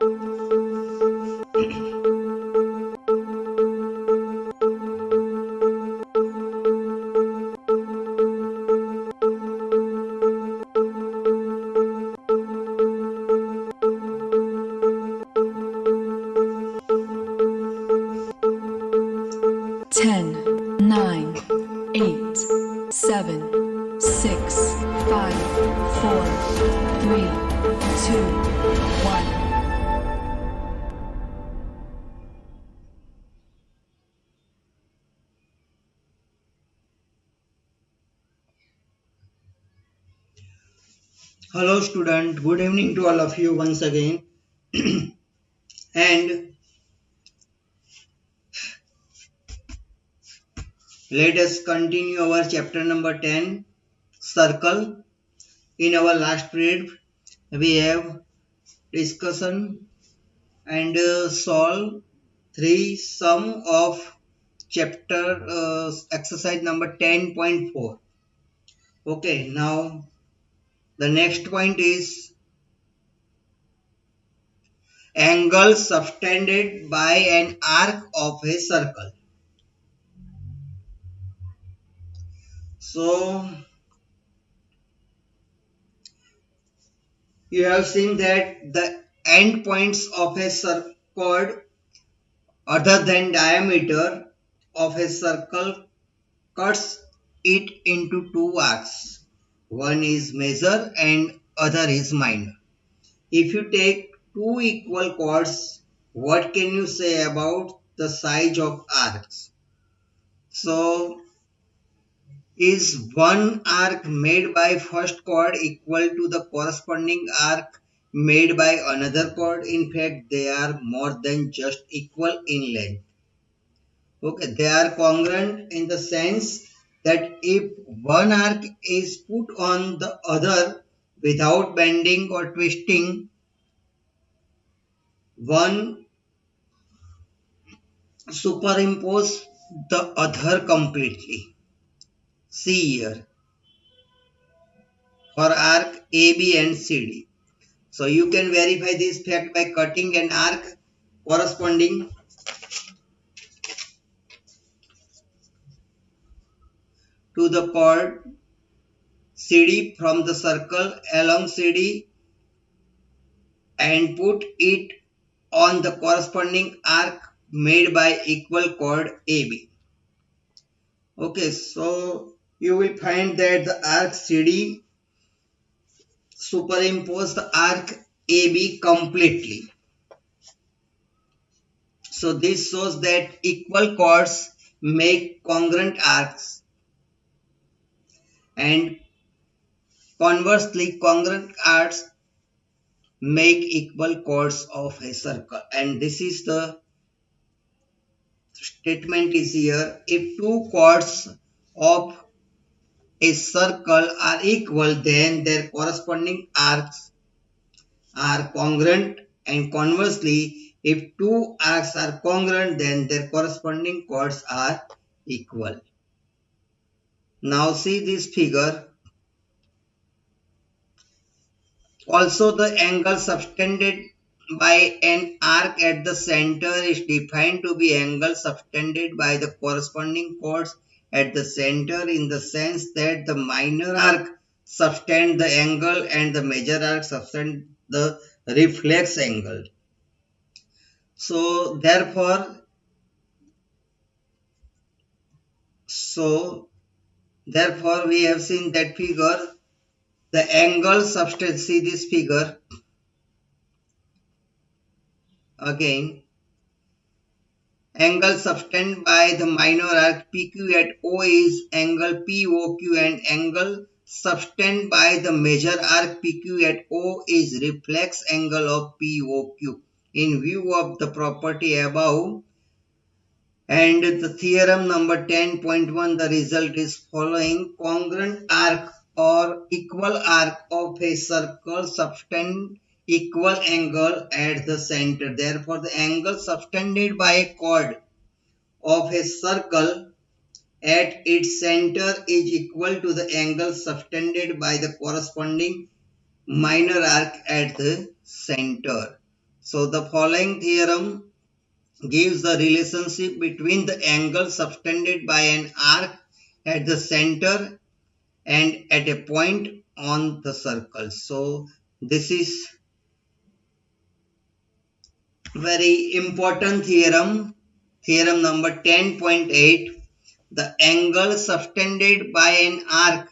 10, 9, 8, 7, 6, 5, 4, 3, 2, 1. Hello student, good evening to all of you once again. And let us continue our chapter number 10, circle. In our last period, we have discussion and solve three sum of chapter exercise number 10.4. Okay, now the next point is angle subtended by an arc of a circle. So you have seen that the end points of a chord other than diameter of a circle cuts it into two arcs. One is major and other is minor. If you take two equal chords, what can you say about the size of arcs? So is one arc made by first chord equal to the corresponding arc made by another chord? In fact, they are more than just equal in length. Okay, they are congruent in the sense that if one arc is put on the other without bending or twisting, one superimpose the other completely. See here for arc AB and CD. So you can verify this fact by cutting an arc corresponding to the chord CD from the circle along CD and put it on the corresponding arc made by equal chord AB. Okay, so you will find that the arc CD superimpose the arc AB completely. So this shows that equal chords make congruent arcs and conversely congruent arcs make equal chords of a circle. And this is the statement is here. If two chords of a circle are equal, then their corresponding arcs are congruent, and conversely, if two arcs are congruent, then their corresponding chords are equal. Now see this figure. Also, the angle subtended by an arc at the center is defined to be angle subtended by the corresponding chords at the center, in the sense that the minor arc subtend the angle and the major arc subtend the reflex angle. So therefore we have seen that figure, the angle subtend, see this figure again. Angle subtended by the minor arc PQ at O is angle POQ, and angle subtended by the major arc PQ at O is reflex angle of POQ. In view of the property above and the theorem number 10.1, the result is following: congruent arc or equal arc of a circle subtend equal angle at the center. Therefore, the angle subtended by a chord of a circle at its center is equal to the angle subtended by the corresponding minor arc at the center. So the following theorem gives the relationship between the angle subtended by an arc at the center and at a point on the circle. So this is very important theorem. Theorem number 10.8. The angle subtended by an arc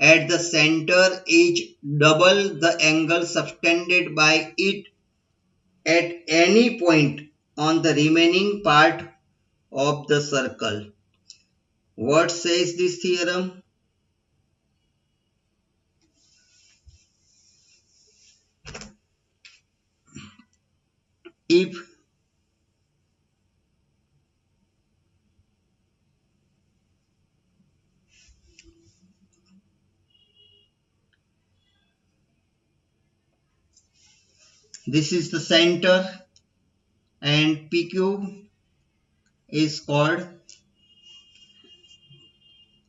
at the center is double the angle subtended by it at any point on the remaining part of the circle. What says this theorem? If this is the center and PQ is called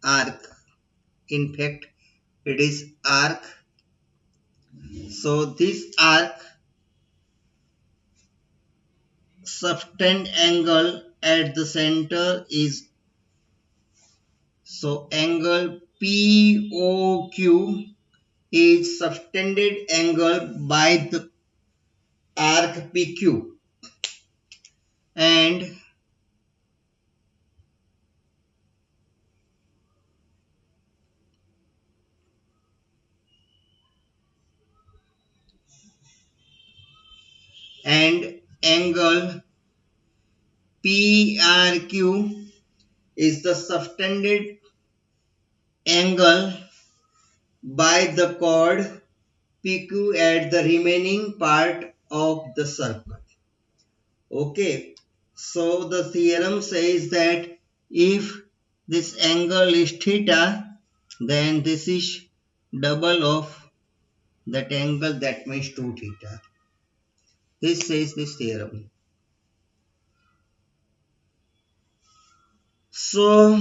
arc. In fact, it is arc. So this arc subtend angle at the center is, so angle POQ is subtended angle by the arc PQ, and angle PRQ is the subtended angle by the chord PQ at the remaining part of the circle. Okay, so the theorem says that if this angle is theta, then this is double of that angle, that means 2 theta. This says this theorem. So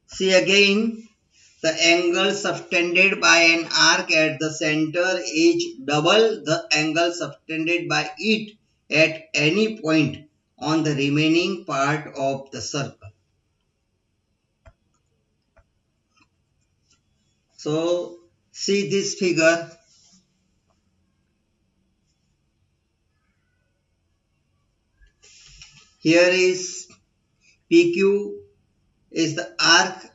see again, the angle subtended by an arc at the center is double the angle subtended by it at any point on the remaining part of the circle. So see this figure. Here is PQ is the arc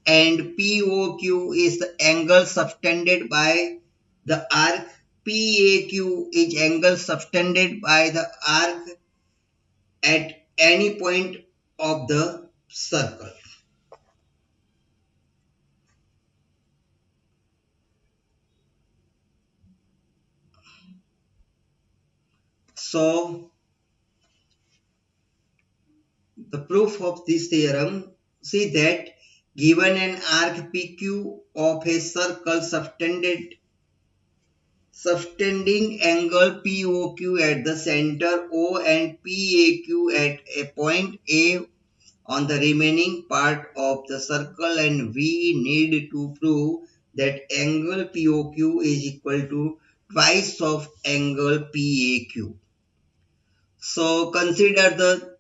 and POQ is the angle subtended by the arc. PAQ is angle subtended by the arc at any point of the circle. So the proof of this theorem, see that given an arc PQ of a circle subtending angle POQ at the center O and PAQ at a point A on the remaining part of the circle, and we need to prove that angle POQ is equal to twice of angle PAQ. So consider the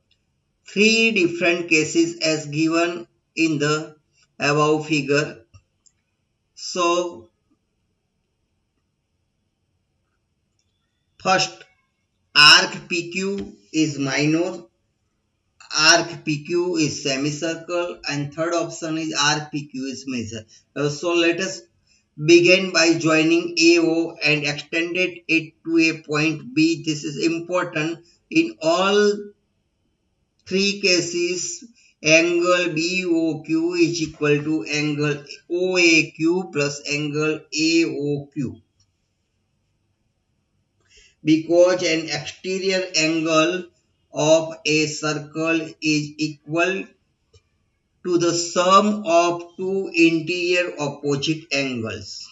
three different cases as given in the above figure. So first, arc PQ is minor, arc PQ is semicircle, and third option is arc PQ is major. So let us begin by joining AO and extended it to a point B. This is important. In all three cases, angle BOQ is equal to angle OAQ plus angle AOQ, because an exterior angle of a circle is equal to the sum of two interior opposite angles.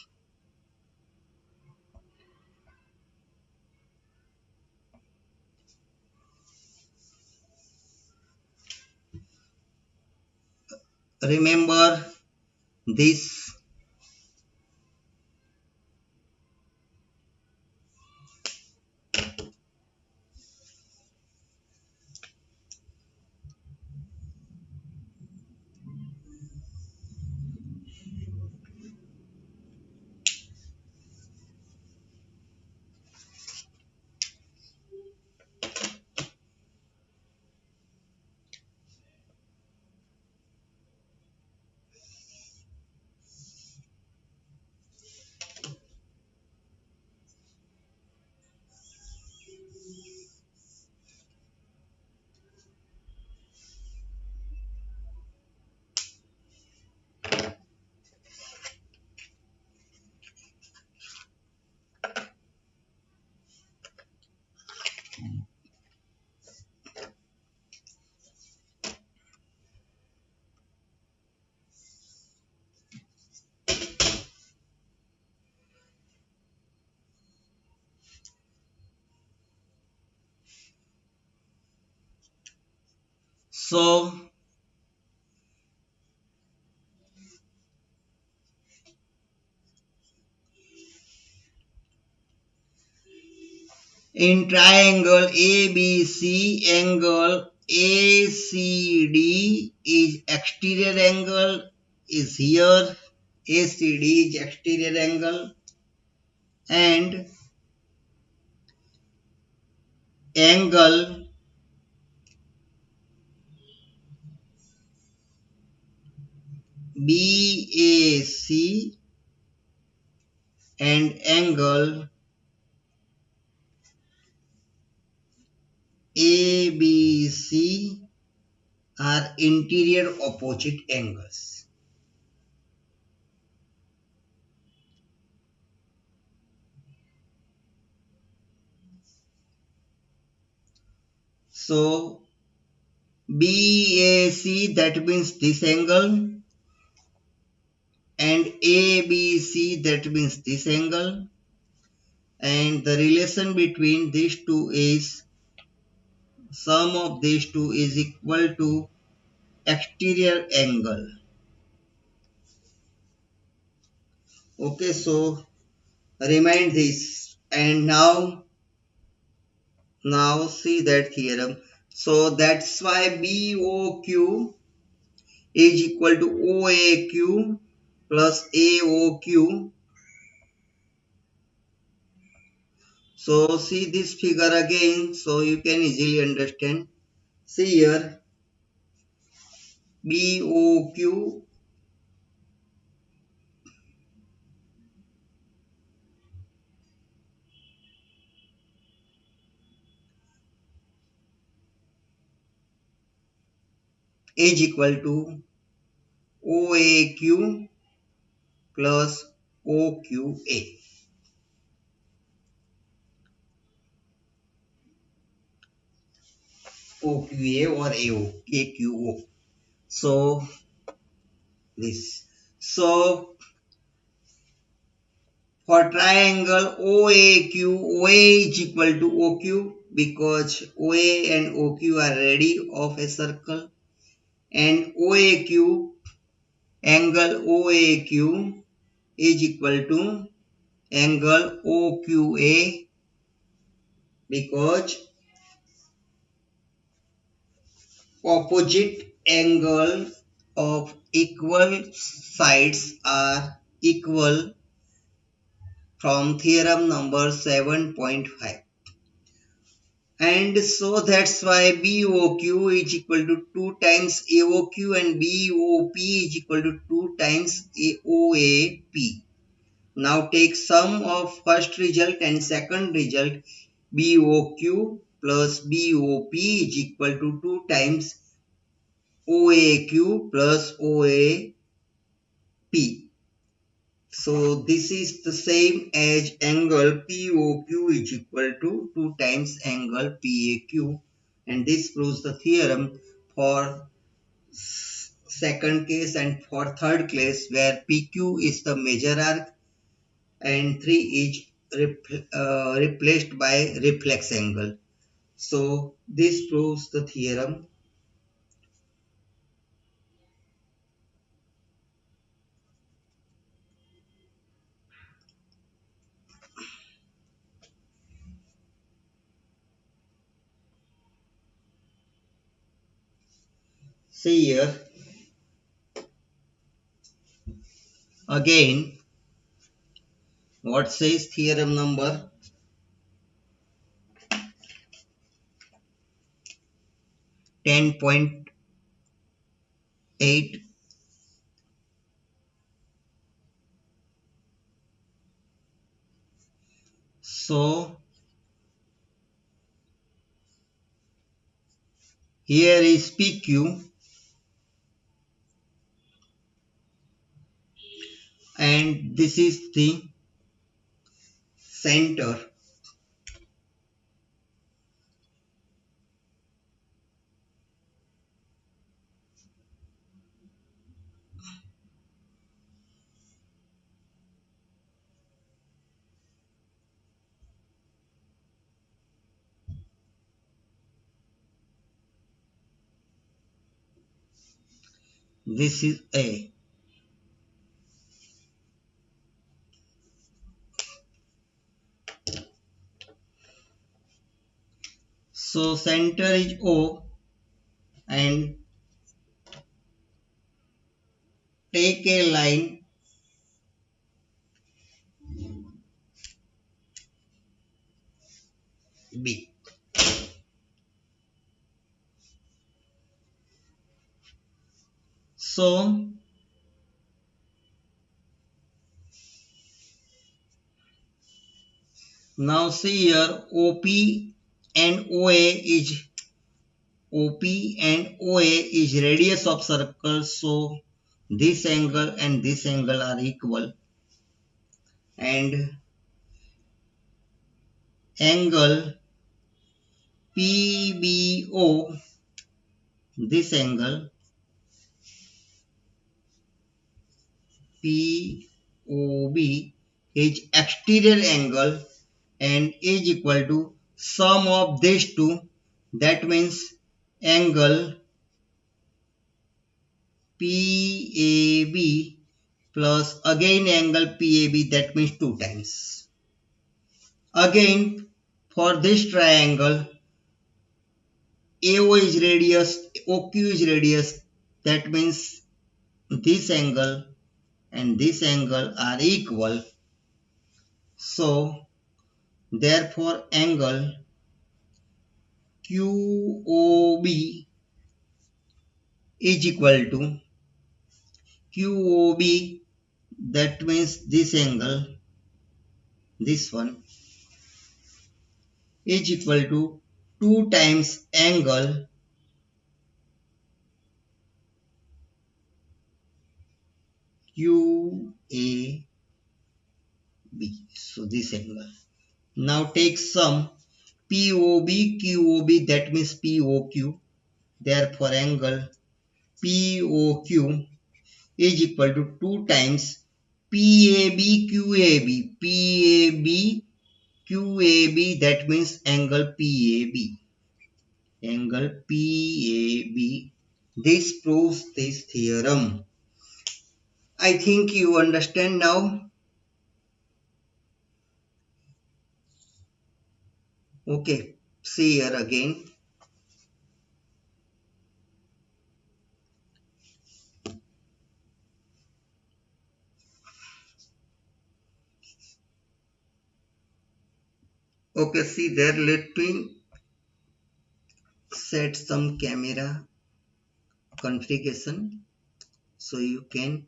Remember this. So in triangle ABC, angle ACD is exterior angle is here. ACD is exterior angle and angle BAC and angle ABC are interior opposite angles. So BAC, that means this angle, and ABC, that means this angle, and the relation between these two is sum of these two is equal to exterior angle. Okay, so remind this, and now see that theorem. So that's why BOQ is equal to OAQ plus AOQ. So see this figure again so you can easily understand. See here BOQ is equal to OAQ plus OQA. OQA or AQO. So this. So for triangle OAQ, OA is equal to OQ because OA and OQ are ready of a circle, and OAQ, angle OAQ is equal to angle OQA because opposite angles of equal sides are equal from theorem number 7.5. And so that's why BOQ is equal to 2 times AOQ and BOP is equal to 2 times AOAP. Now take sum of first result and second result. BOQ plus BOP is equal to 2 times OAQ plus OAP. So this is the same as angle POQ is equal to 2 times angle PAQ, and this proves the theorem for second case and for third case where PQ is the major arc and 3 is replaced by reflex angle. So this proves the theorem. See here again what says theorem number 10.8. So here is PQ and this is the center. This is A. So center is O and take a line B. So now see here OP and OA is radius of circle, so this angle and this angle are equal, and angle PBO, this angle POB is exterior angle and is equal to sum of these two, that means angle PAB plus again angle PAB, that means 2 times. Again, for this triangle, AO is radius, OQ is radius, that means this angle and this angle are equal. So, therefore, angle QOB is equal to QOB, that means this angle, this one, is equal to 2 times angle QAB. So this angle. Now take sum POB QOB, that means POQ. Therefore angle POQ is equal to 2 times PAB QAB. PAB QAB, that means angle PAB. Angle PAB. This proves this theorem. I think you understand now. Okay, see here again. Okay, see there, let me set some camera configuration so you can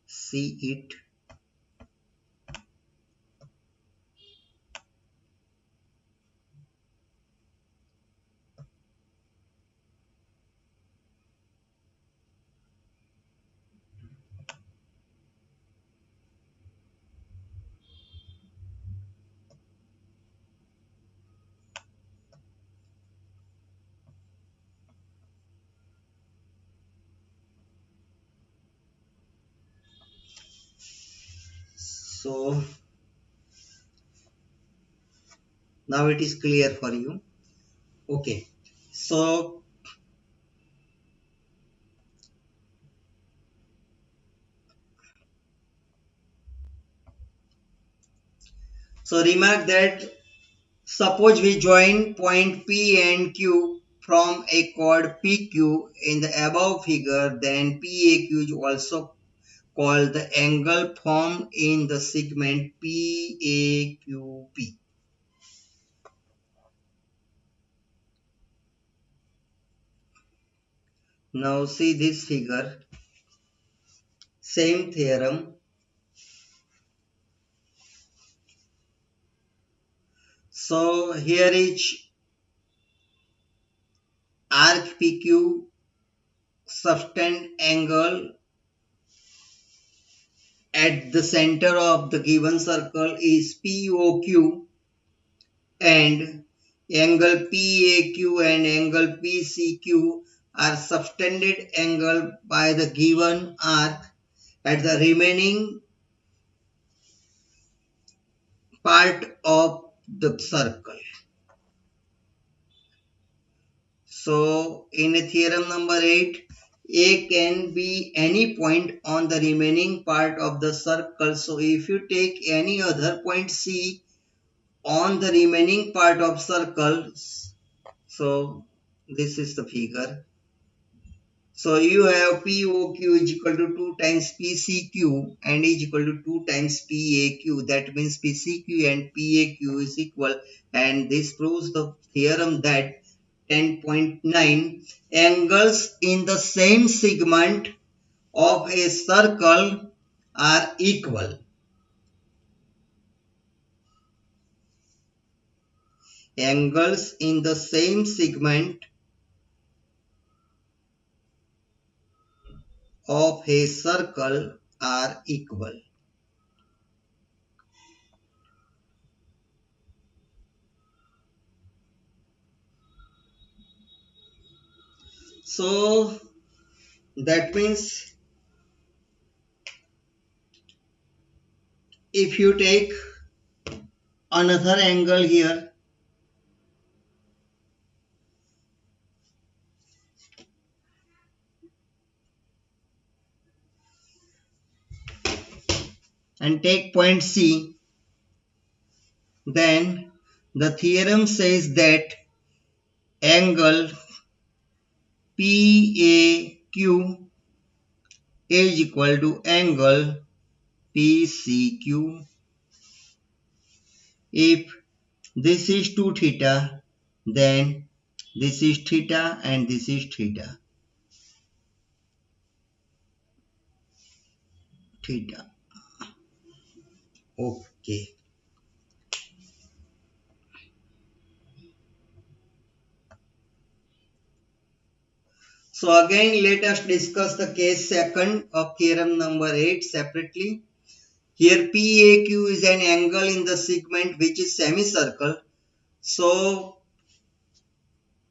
see it. So now it is clear for you. Okay, so remark that suppose we join point P and Q from a chord PQ in the above figure, then PAQ is also called the angle formed in the segment PAQP. Now see this figure, same theorem. So here is arc PQ subtend angle at the center of the given circle is POQ, and angle PAQ and angle PCQ are subtended angle by the given arc at the remaining part of the circle. So in theorem number 8, A can be any point on the remaining part of the circle. So if you take any other point C on the remaining part of circle, so this is the figure. So you have POQ is equal to 2 times PCQ and is equal to 2 times PAQ. That means PCQ and PAQ is equal, and this proves the theorem that 10.9 angles in the same segment of a circle are equal. Angles in the same segment of a circle are equal. So that means if you take another angle here and take point C, then the theorem says that angle PAQ is equal to angle PCQ. If this is 2 theta, then this is theta and this is theta. Theta. Okay. So again, let us discuss the case second of theorem number 8 separately. Here PAQ is an angle in the segment which is semicircle. So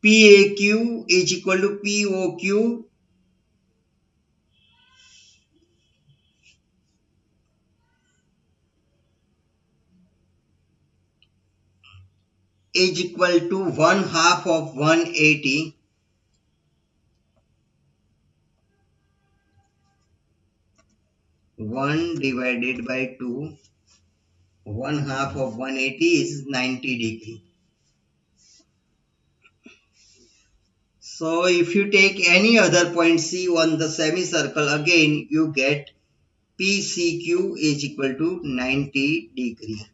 PAQ is equal to POQ is equal to 1 half of 180 1 divided by 2. 1 half of 180 is 90 degree. So if you take any other point C on the semicircle, again you get PCQ is equal to 90 degree.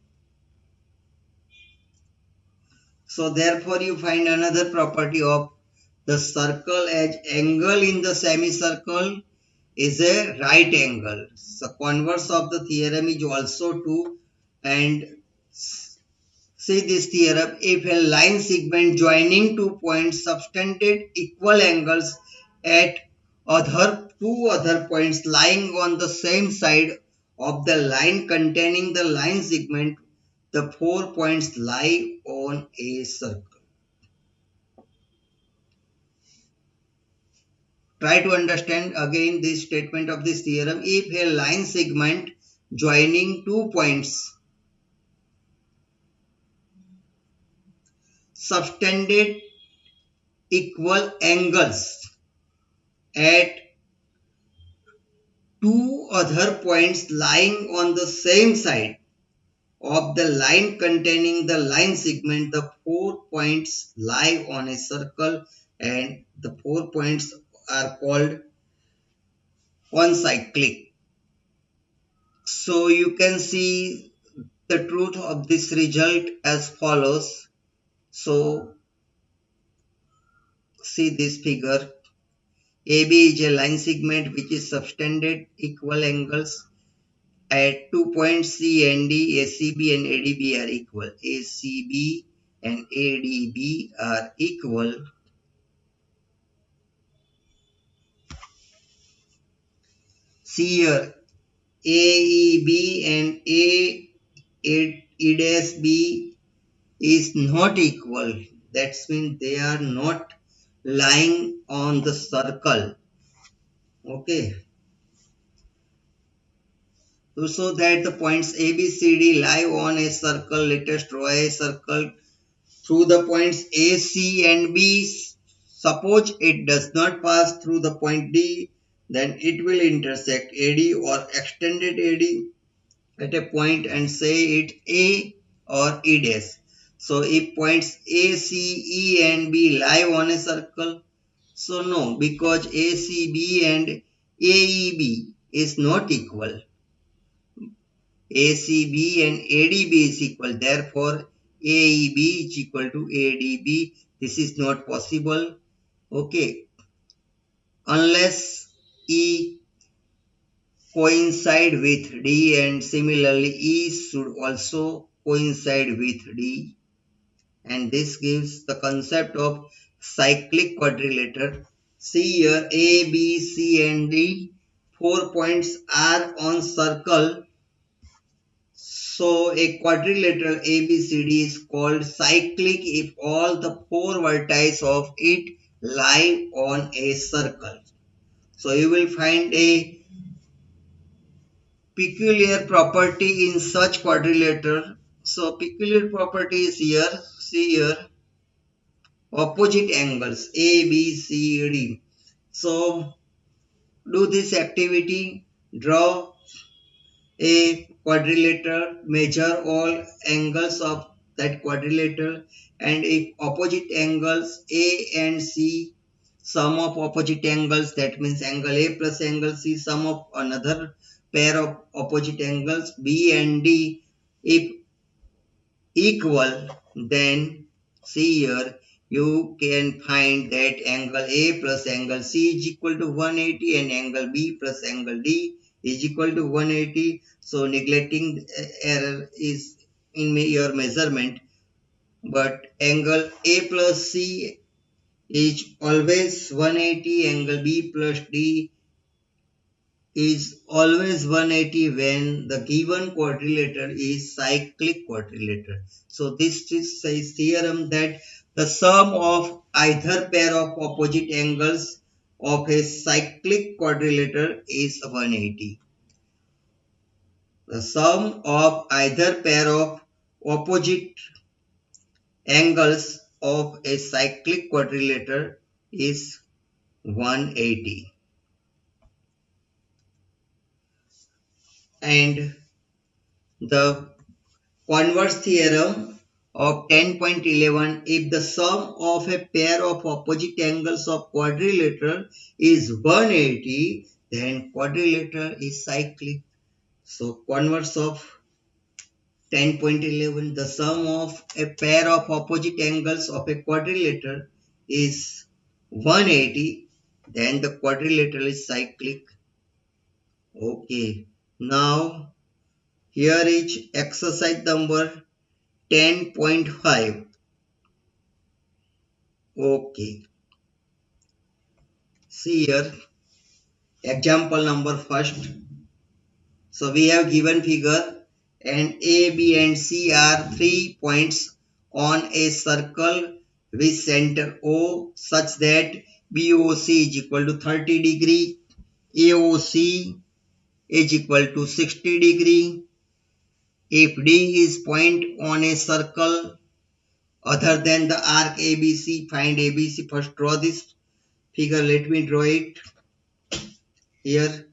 So therefore you find another property of the circle as angle in the semicircle is a right angle. So converse of the theorem is also true, and see this theorem, if a line segment joining two points subtended equal angles at two other points lying on the same side of the line containing the line segment, the 4 points lie on a circle. Try to understand again this statement of this theorem. If a line segment joining two points subtended equal angles at two other points lying on the same side of the line containing the line segment, the 4 points lie on a circle, and the 4 points are called concyclic. So you can see the truth of this result as follows. So see this figure. AB is a line segment which is subtended equal angles at 2 points C and D. ACB and ADB are equal. ACB and ADB are equal. See here, AEB and AEB is not equal. That means they are not lying on the circle. Okay. So that the points A, B, C, D lie on a circle, let us draw a circle through the points A, C and B. suppose it does not pass through the point D, then it will intersect AD or extended AD at a point and say it A or E dash. So if points A, C, E and B lie on a circle, so no, because ACB and AEB is not equal. ACB and ADB is equal. Therefore, AEB is equal to ADB. This is not possible. Okay. Unless E coincide with D and similarly E should also coincide with D, and this gives the concept of cyclic quadrilateral. See here A, B, C and D, 4 points are on circle. So a quadrilateral ABCD is called cyclic if all the four vertices of it lie on a circle. So you will find a peculiar property in such quadrilateral. So peculiar property is here, see here, opposite angles A, B, C, D. So do this activity, draw a quadrilateral, measure all angles of that quadrilateral, and if opposite angles A and C, sum of opposite angles, that means angle A plus angle C, sum of another pair of opposite angles B and D, if equal, then see here you can find that angle A plus angle C is equal to 180 and angle B plus angle D is equal to 180. So neglecting error is in your measurement, but angle A plus C is always 180, angle B plus D is always 180 when the given quadrilateral is cyclic quadrilateral. So this is a theorem that the sum of either pair of opposite angles of a cyclic quadrilateral is 180. The sum of either pair of opposite angles of a cyclic quadrilateral is 180. And the converse theorem of 10.11, if the sum of a pair of opposite angles of quadrilateral is 180, then quadrilateral is cyclic. So converse of 10.11, the sum of a pair of opposite angles of a quadrilateral is 180, then the quadrilateral is cyclic. Okay, now here is exercise number 10.5. Okay. See here, example number first. So we have given figure and A, B and C are 3 points on a circle with center O such that BOC is equal to 30 degree, AOC is equal to 60 degree. If D is point on a circle other than the arc ABC, find ABC. First draw this figure. Let me draw it here.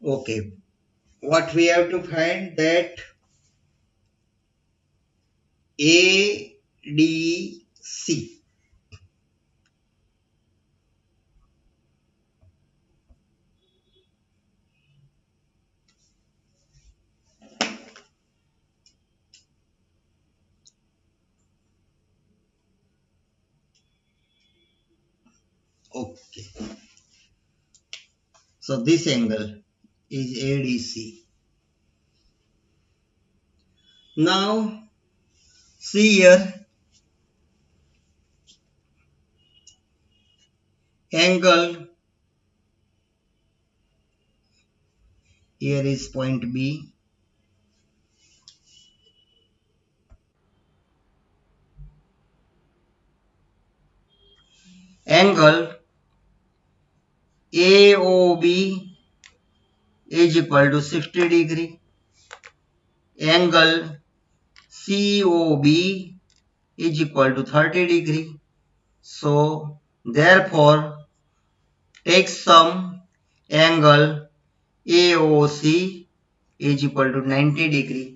Okay. What we have to find that ADC. Okay. So this angle is ADC. Now see here, angle here is point B. Angle AOB is equal to 60 degree. Angle COB is equal to 30 degree. So therefore take sum, angle AOC is equal to 90 degree.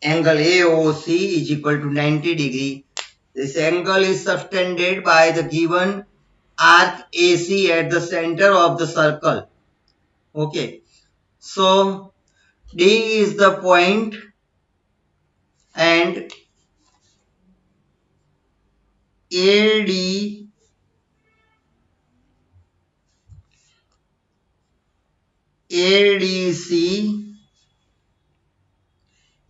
Angle AOC is equal to 90 degree. This angle is subtended by the given arc AC at the center of the circle. Okay. So D is the point and AD ADC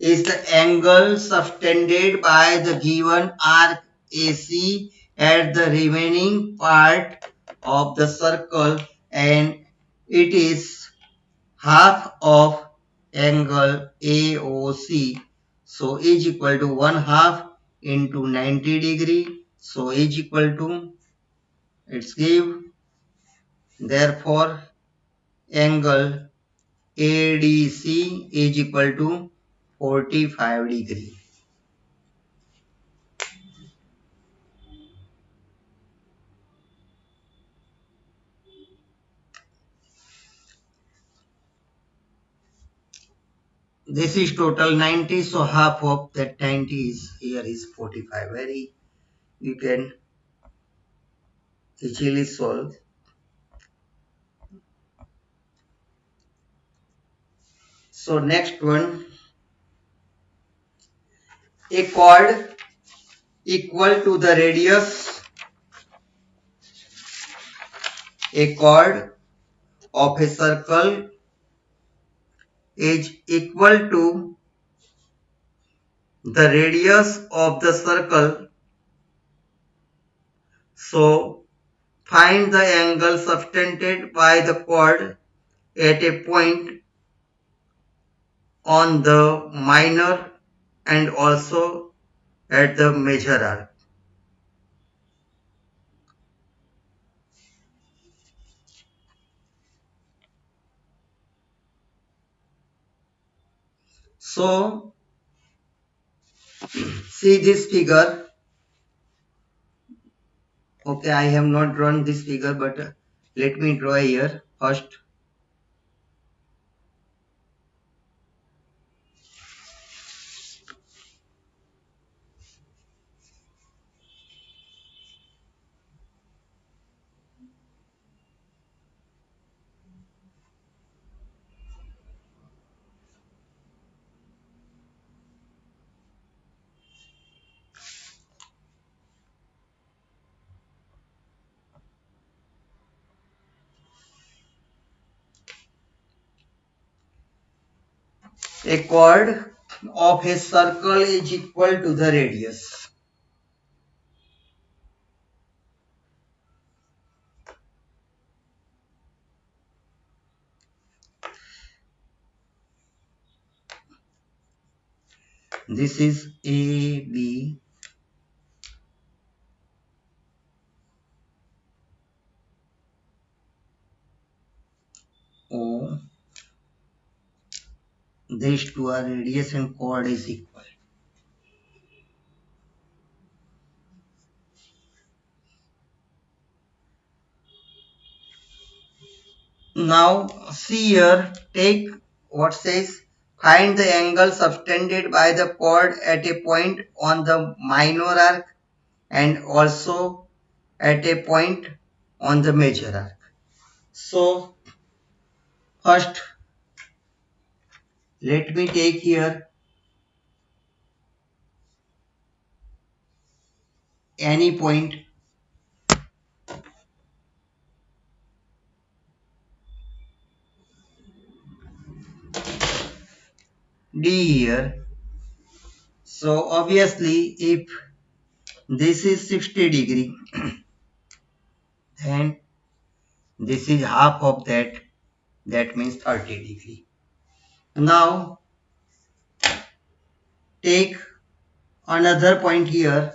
is the angle subtended by the given arc AC at the remaining part of the circle, and it is half of angle AOC. So is equal to 1 half into 90 degree. So is equal to, it's give, therefore angle ADC is equal to 45 degree. This is total 90, so half of that 90 is here is 45. Very, you can easily solve. So next one, a chord equal to the radius, a chord of a circle is equal to the radius of the circle. So find the angle subtended by the chord at a point on the minor and also at the major arc. So see this figure. Okay, I have not drawn this figure, but let me draw here first. A chord of a circle is equal to the radius. This is A, B, O. These two are radius and chord is equal. Now see here, take what says, find the angle subtended by the chord at a point on the minor arc and also at a point on the major arc. So first let me take here any point D here. So obviously if this is 60 degree and this is half of that, that means 30 degree. Now take another point here,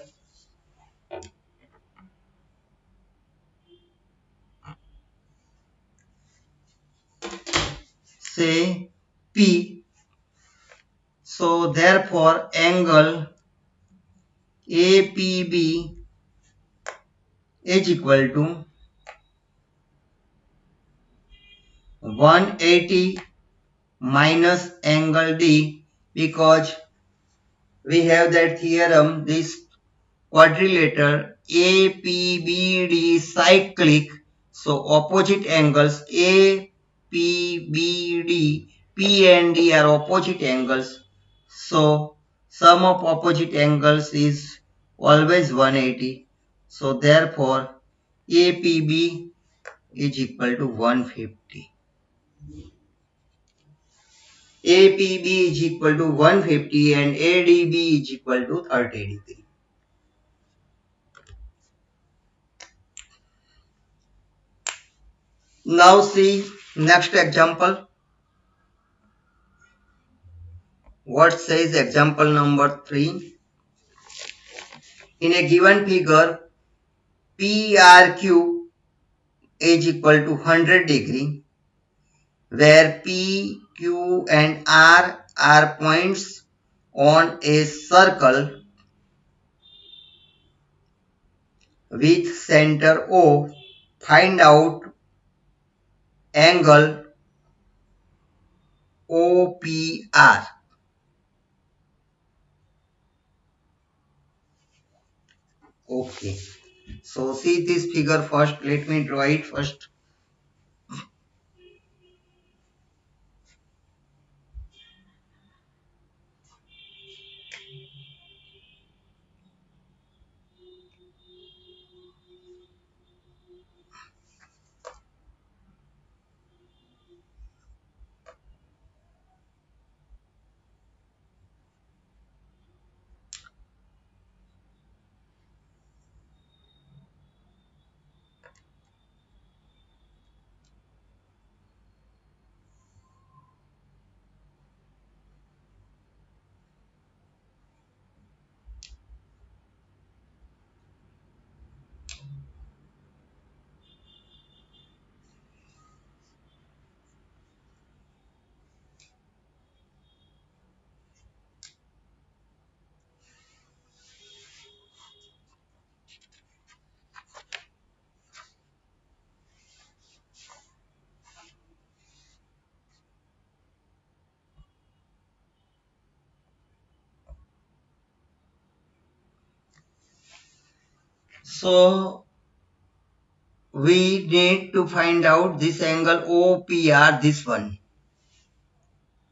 say P. So therefore angle APB is equal to 180 minus angle D, because we have that theorem, this quadrilateral APBD cyclic. So opposite angles APBD, P and D are opposite angles. So sum of opposite angles is always 180. So therefore APB is equal to 150. APB is equal to 150 and ADB is equal to 30 degree. Now see next example. What says example number 3? In a given figure, PRQ is equal to 100 degree, where P, Q and R are points on a circle with center O. Find out angle OPR. Okay. So see this figure first. Let me draw it first. So we need to find out this angle OPR, this one.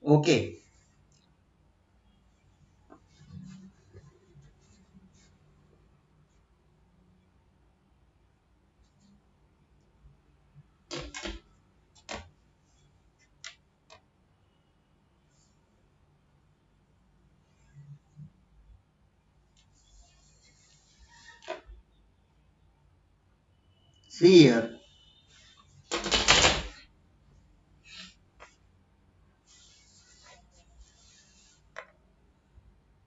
Okay. See here.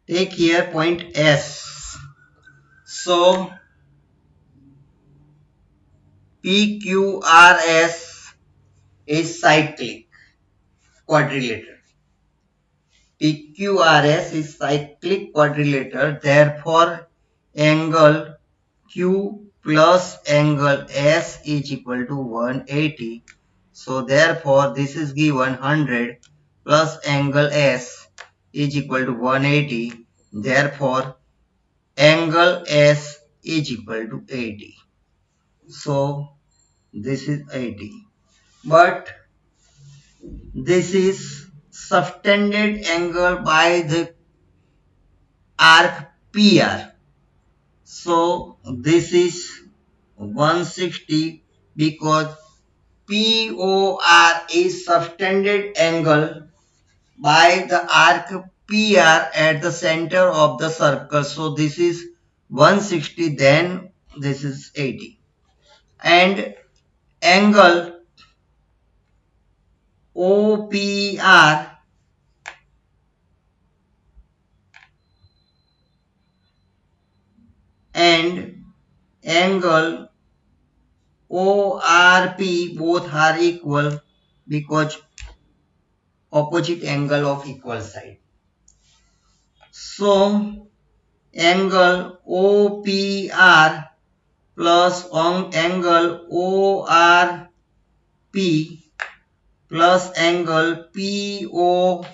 Take here point S. So PQRS is cyclic quadrilateral. PQRS is cyclic quadrilateral. Therefore, angle Q plus angle S is equal to 180. So therefore, this is given 100 plus angle S is equal to 180. Therefore, angle S is equal to 80. So this is 80. But this is subtended angle by the arc PR. So this is 160 because POR is subtended angle by the arc PR at the center of the circle. So this is 160, then this is 80. And angle OPR and angle ORP both are equal because opposite angle of equal side. So angle OPR plus on angle ORP plus angle POR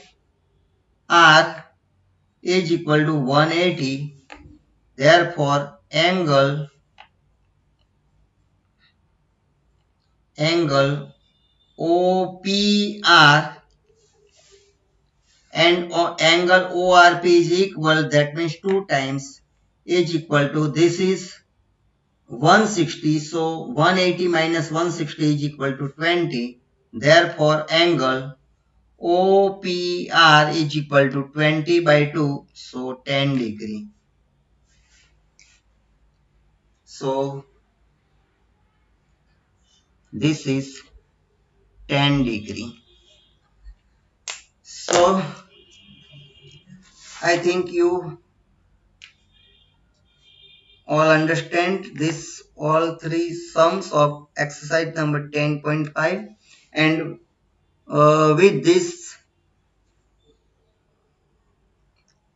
is equal to 180. Therefore, angle OPR and angle ORP is equal. That means 2 times is equal to, this is 160. So 180 minus 160 is equal to 20. Therefore, angle OPR is equal to 20 by 2. So 10 degree. So this is 10 degree. So I think you all understand this all three sums of exercise number 10.5, and with this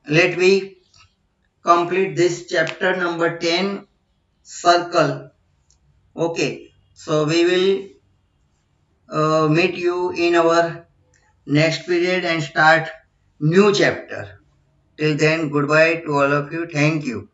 let me complete this chapter number 10, circle. Okay, so we will meet you in our next period and start new chapter. Till then, goodbye to all of you. Thank you.